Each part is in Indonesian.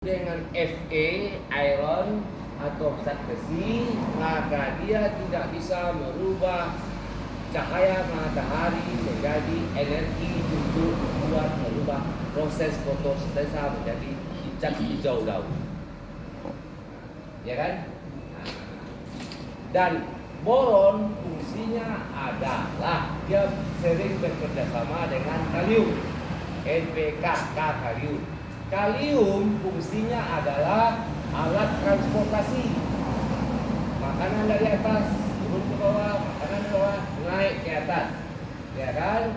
dengan Fe, iron atau zat besi, maka dia tidak bisa merubah cahaya matahari menjadi energi untuk merubah proses fotosintesa menjadi cat hijau daun, ya kan? Dan boron fungsinya adalah dia sering bekerja sama dengan kalium, NPK, kalium. Kalium fungsinya adalah alat transportasi makanan dari atas turun ke bawah, makanan dari bawah naik ke atas, ya kan?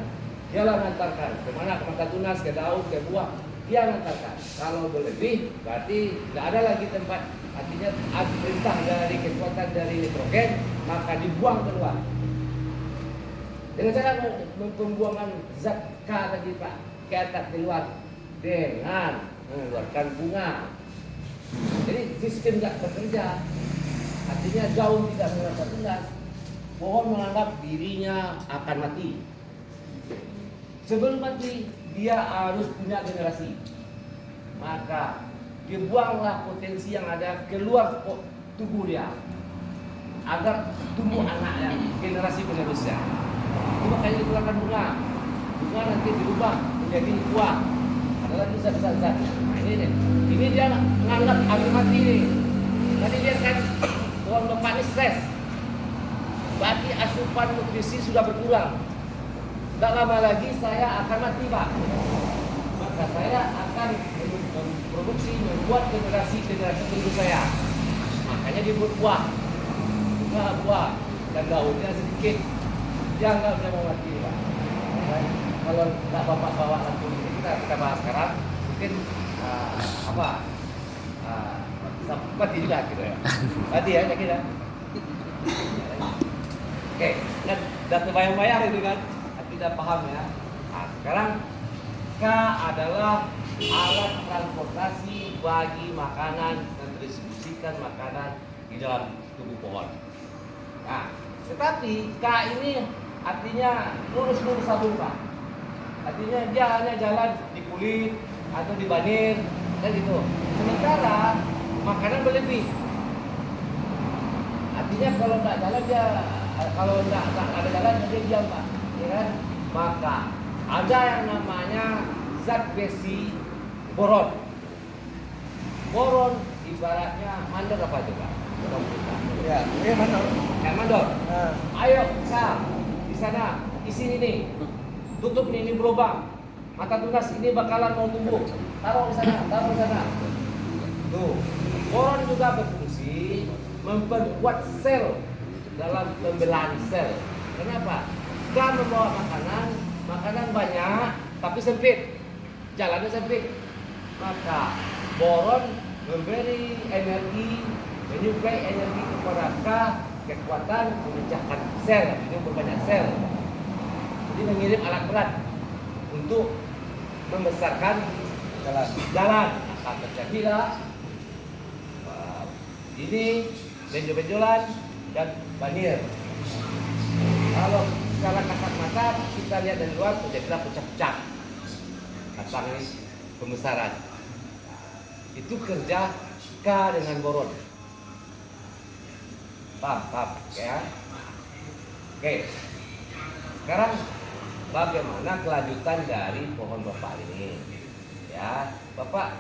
Dia mengantarkan kemana, ke mata tunas, ke daun, ke buah, dia mengantarkan. Kalau berlebih berarti tidak ada lagi tempat, artinya perintah dari kekuatan dari nitrogen, maka dibuang keluar. Dengan cara pembuangan zat K tadi Pak ke atas keluar dengan mengeluarkan bunga. Jadi sistem tidak bekerja, artinya daun tidak mengeluarkan tunas. Pohon menganggap dirinya akan mati. Sebelum mati, dia harus punya generasi. Maka dibuanglah potensi yang ada keluar tubuh dia, agar tumbuh anaknya, generasi penerusnya. Itu makanya dikeluarkan bunga. Bunga nanti dirubah menjadi buah. Ada lagi zat-zat. Nah ini dia menganggap akan mati ini. Tadi dia kan pohon bapak ini stres. Berarti asupan nutrisi sudah berkurang. Tak lama lagi saya akan mati Pak. Maka saya akan memproduksi, membuat generasi penerus saya. Makanya dibuat buah dan daunnya sedikit. Jangan mau mati Pak. Kalau tak bapak bawa langsung ini kita bahas sekarang, mungkin mati juga gitu ya. Mati ya kita. Oke, kan udah terbayang-bayang itu kan, tidak paham ya. Nah, sekarang K adalah alat transportasi bagi makanan dan distribusikan makanan di dalam tubuh pohon. Nah, tetapi K ini artinya lurus-lurus sabun Pak. Artinya dia hanya jalan di kulit atau di banir, kan gitu. Sementara makanan berlebih. Artinya kalau nggak jalan dia, kalau nggak ada jalan dia diam Pak, ya kan? Maka ada yang namanya zat besi boron. Boron ibaratnya mandor apa itu Pak? Ya, ini mandor. Mandor. Ayo di sana isi ini. Tutup ini berlubang. Mata tunas ini bakalan mau tumbuh. Taruh di sana. Tuh. Boron juga berfungsi memperkuat sel dalam pembelahan sel. Kenapa? Kan membawa makanan banyak tapi sempit. Jalannya sempit. Maka boron memberi energi, menyuplai energi kepada kekuatan memecahkan sel, ini berbanyak sel. Jadi mengirim alat berat untuk membesarkan jalan. Maka terjadilah ini benjol-benjolan dan banjir. Kalau secara kasat mata kita lihat dari luar terjadilah pecah-pecah. Batang ini pembesaran. Itu kerja K dengan boron. Paham ya? Oke. Sekarang bagaimana kelanjutan dari pohon bapak ini? Ya, bapak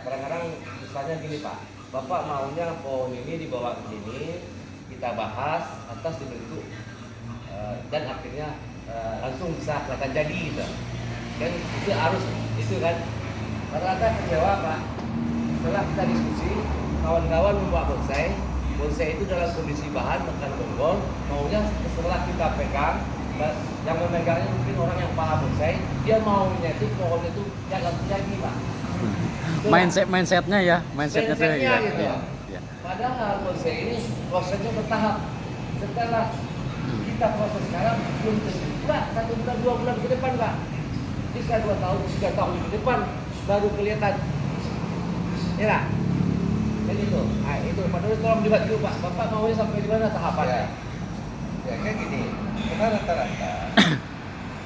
kadang-kadang misalnya gini Pak, bapak maunya pohon ini dibawa ke sini, kita bahas atas dibentuk dan akhirnya langsung bisa kelihatan jadi gitu. Dan itu harus itu kan. Rata-rata kecewa Pak. Setelah kita diskusi, kawan-kawan membawa bonsai itu dalam kondisi bahan bukan bonggol, maunya setelah kita pegang, yang memegangnya mungkin orang yang paham bonsai, dia maunya itu pohon itu jangan jadi Pak. Mindsetnya tuh ya. Gitu. Ya. Padahal bonsai ini prosesnya bertahap. Setelah kita proses sekarang belum tentu Pak, 1 bulan 2 bulan ke depan Pak, bisa 2 tahun 3 tahun ke depan baru kelihatan. Ya lah. Jadi itu, itu Pak Dodi tolong dibantu Pak. Bapak maunya sampai di mana tahapannya? Ya kayak gini. Karena rata-rata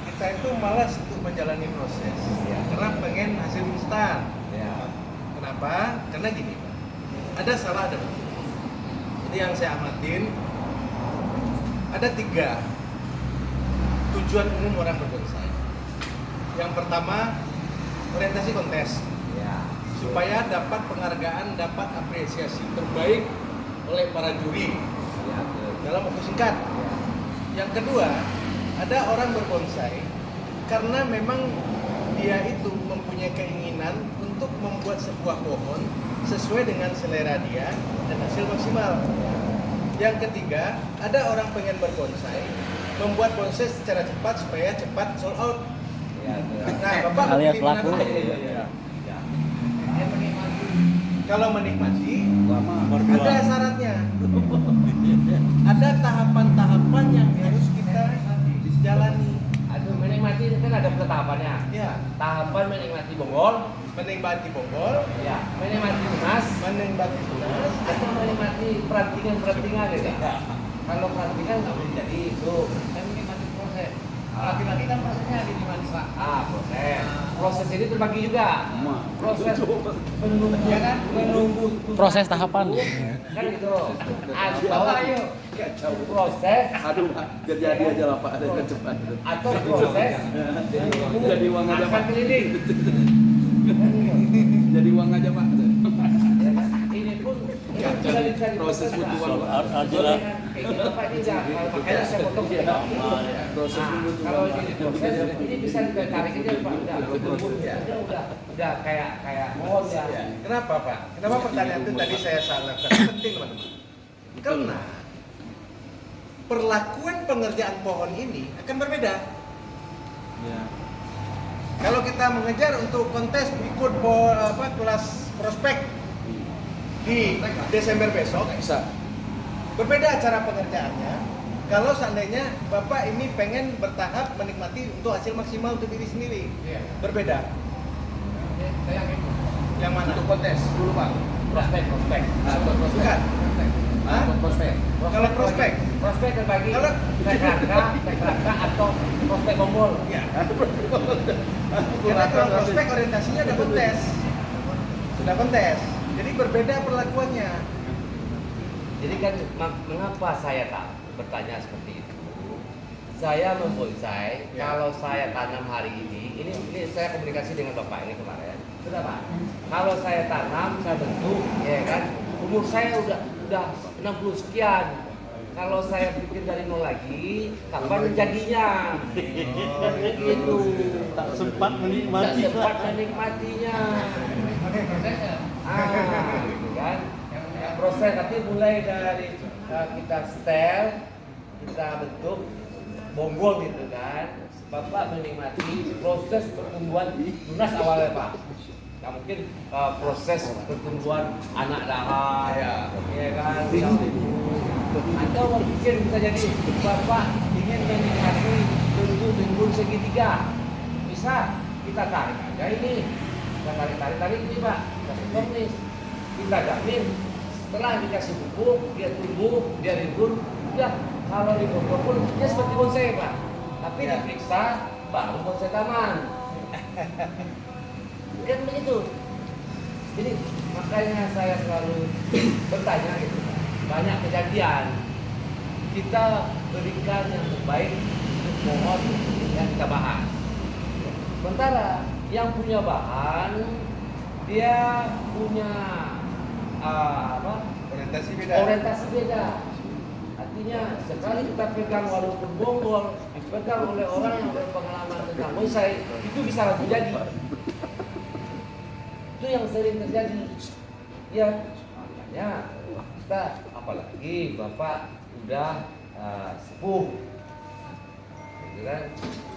kita itu malas untuk menjalani proses. Ya, karena pengen hasil instan. Ya. Kenapa? Karena gini, Pak. Ada salah ada betul. Jadi yang saya amatin ada 3 tujuan umum orang berbonsai. Yang pertama, orientasi kontes Ya. supaya dapat penghargaan, dapat apresiasi terbaik oleh para juri Ya, betul. dalam waktu singkat. Ya. Yang kedua, ada orang berbonsai karena memang dia itu mempunyai keinginan untuk membuat sebuah pohon sesuai dengan selera dia dan hasil maksimal. Yang ketiga, ada orang pengen berbonsai, membuat bonsai secara cepat supaya cepat sold out. Ya, betul. Nah, Bapak Alias pilih mana? laku. Ya. Dia menikmati. Kalau menikmati, Lama. ada syaratnya. Ada tahapan-tahapan yang harus kita jalani. Aduh, menikmati itu kan ada tahapannya. Ya, Tahapan menikmati bonggol, menikmati bonggol, ya, menikmati tunas, menikmati tunas, atau menikmati perantingan ya. Kalau perantingan nggak boleh jadi itu. Kan menikmati proses. Laki-laki kan prosesnya dinikmati Pak. Proses. Proses ini terbagi juga. Proses menunggu, ya kan? Menunggu tunas Proses tahapan. itu, kan gitu. Atau proses. Aduh, Pak, jadi aja lah Pak, ada cepat. Atau proses Jadi uang aja, akan Pak. keliling. Jadi uang aja Pak. Ya kan? Ini pun Ya, bisa jadi dicari proses butuh uang. Boleh kan? Kayak gitu Pak tidak. Makanya saya potong dia. Proses Nah, butuh kalau uang. ini proses ini bisa ditarik aja Pak. Udah kayak mohon ya. Kenapa Pak? Kenapa pertanyaan itu tadi saya salahkan? Penting teman-teman. Karena perlakuan pengerjaan pohon ini akan berbeda. Ya. Kalau kita mengejar untuk kontes ikut kelas prospek di Desember besok, Bisa. berbeda cara pengerjaannya. Kalau seandainya Bapak ini pengen bertahap menikmati untuk hasil maksimal untuk diri sendiri, Iya. berbeda. Saya yakin. Yang mana? Untuk kontes dulu Pak. Prospek. Bukan. Hah? Prospek. Kalau prospek? Prospek terbagi Kalau- tekraka atau prospek bonggol. Ya. Karena kalau prospek orientasinya ada kontes. Sudah kontes. Jadi berbeda perlakuannya. Jadi kan mengapa saya bertanya seperti itu? Saya membonsai, Ya. kalau saya tanam hari ini saya komunikasi dengan Bapak ini kemarin. Sudah Pak. Kalau saya tanam, saya bentuk, ya kan. Umur saya udah 60 sekian. Kalau saya bikin dari nol lagi, kapan menjadinya? Dan begitu. Tak sempat Tak menikmati. sempat menikmatinya. Gitu kan. Proses tapi mulai dari kita setel, kita bentuk bonggol gitu kan. Bapak menikmati proses pertumbuhan tunas awalnya Pak. Nggak mungkin proses pertumbuhan anak dahan, ya kan. Atau mungkin bisa jadi Bapak ingin menikmati bentuk timbul segitiga, bisa kita tarik aja ini, kita tarik ini Pak, kita potong nih, kita jamin setelah dikasih pupuk, dia tumbuh, dia rimbun, udah kalau dipotong pun dia seperti bonsai Pak, tapi Ya. diperiksa baru bonsai taman, kan begitu. Jadi makanya saya selalu bertanya gitu, banyak kejadian kita berikan yang terbaik untuk pohon yang kita bahas. Sementara yang punya bahan dia punya Orientasi beda. orientasi beda. Artinya sekali kita pegang walaupun bonggol dipegang oleh orang yang berpengalaman tentang bonsai itu bisa langsung jadi. Itu yang sering terjadi. Ya makanya kita apalagi Bapak udah sepuh, gitu kan?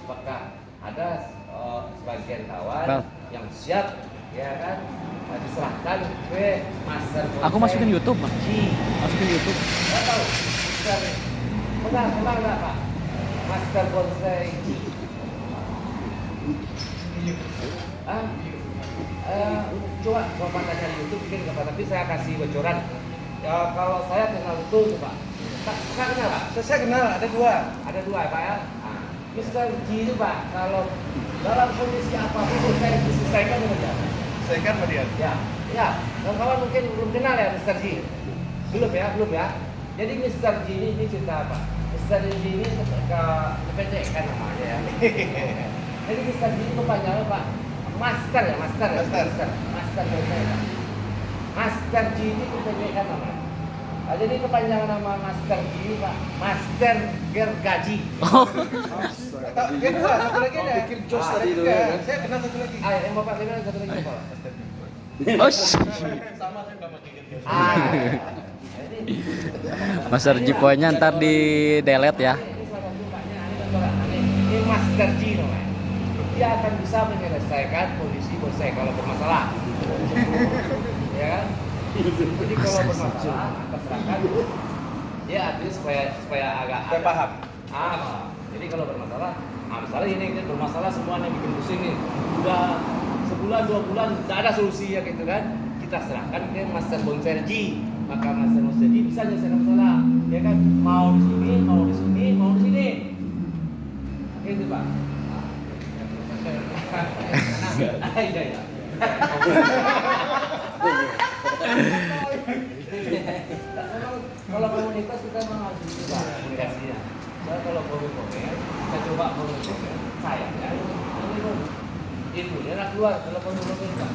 Apakah ada sebagian kawan Bang. yang siap, ya kan? Diserahkan ke master bonsai. Aku masukin YouTube, Mas. Masukin YouTube. Nggak tahu. Pernah nggak Pak? Master bonsai. Ah? Coba Bapak tanya di YouTube mungkin nggak Pak, tapi saya kasih bocoran. Ya, kalau saya kenal betul tuh Pak. Kakak kenal Pak? Saya kenal, ada 2. Ada 2 ya Pak ya. Nah, Mr. G itu Pak, kalau dalam kondisi apapun saya diselesaikan dengan dia. Saya kan Madian. Ya, Ya, kawan-kawan mungkin belum kenal ya Mr. G. Belum ya. Jadi Mr. G ini cerita apa? Mr. G ini kependekan namanya ya. Jadi Mr. G itu kepanjangan Pak. Master. Master Pak. Master G ini kependekan namanya. Nah, jadi kepanjangan nama Master G Pak. Master Gergaji. Kedua, satu lagi ada. Bikin jos tadi itu Enggak, kan. saya kenal satu lagi. Yang Bapak kenal satu lagi apa? Oh, Sama saya nggak pakai gitu. Jadi Mas Jiponya ntar di delete ya. ini salah satu Paknya, ini kan orang aneh. Ini Master G namanya. Dia akan bisa menyelesaikan kondisi bonsai kalau bermasalah. Ya kan? Jadi kalau bermasalah, kita serahkan dia artinya supaya agak paham. Jadi kalau bermasalah, misalnya ini kan bermasalah semua yang bikin pusing nih. Udah sebulan 2 bulan tidak ada solusi ya gitu kan. Kita serahkan ke Master Bonserji. Maka Master Bonserji bisa menyelesaikan masalah. Ya kan? Mau di sini, mau di sini, mau di sini. Itu Pak. Iya. Kalau komunitas kita memang harus juga komunikasinya. Soalnya kalau komen, kita coba komen, sayangnya ilmunya keluar kalau komen Pak.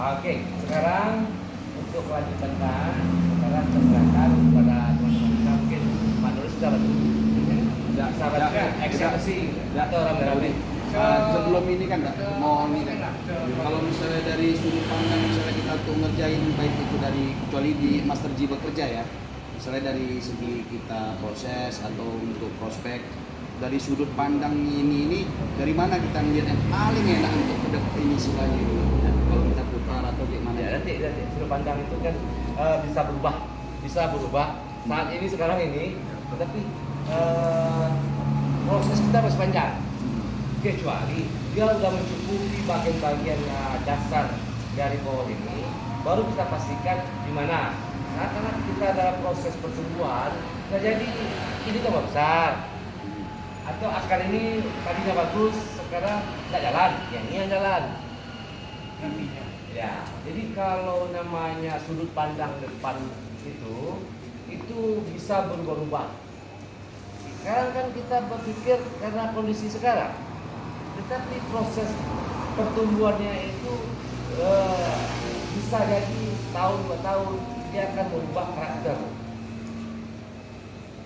Oke, sekarang untuk kelanjutan sekarang kita serahkan kepada teman-teman kita mungkin Pak Nurul sudah bantu. Sahabat eksekusi atau rame-rame. Sebelum ini kan mau ini kan kalau misalnya dari sudut pandang misalnya kita tuh ngerjain baik itu dari kecuali di Master G bekerja ya, misalnya dari segi kita proses atau untuk prospek dari sudut pandang ini dari mana kita melihat yang paling enak untuk kedep ini istilahnya ini ya, kalau kita putar atau gimana Ya nanti sudut pandang itu kan bisa berubah saat ini sekarang ini, tapi proses kita masih panjang. Kecuali dia sudah mencukupi bagian-bagian dasar dari pohon ini, baru kita pastikan di mana. Nah, karena kita dalam proses pertumbuhan, nah jadi ini tambah besar. Atau akar ini tadinya bagus, sekarang tidak jalan, yang ini yang jalan. Ya, jadi kalau namanya sudut pandang depan itu bisa berubah-ubah. Sekarang kan kita berpikir karena kondisi sekarang. Tetapi proses pertumbuhannya itu bisa jadi tahun 2 tahun dia akan merubah karakter.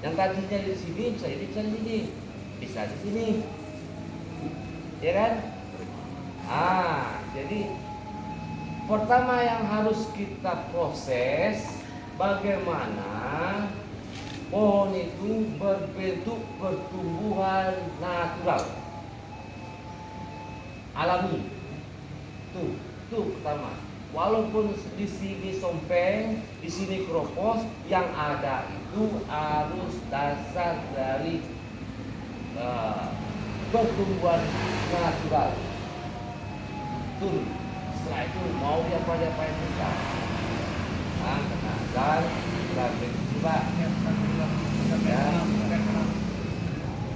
Yang tadinya di sini bisa bisa di sini, ya kan? Jadi pertama yang harus kita proses bagaimana pohon itu berbentuk pertumbuhan natural. Alami. Tuh pertama. Walaupun di sini sompeng, di sini kropos, yang ada itu harus dasar dari pertumbuhan natural. Tuh. Setelah itu mau diapain kita. Kenalkan dan coba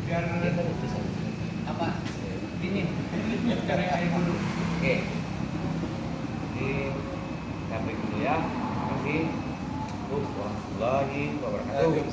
Biar kita bisa apa? Dingin. Cari air dulu. Oke.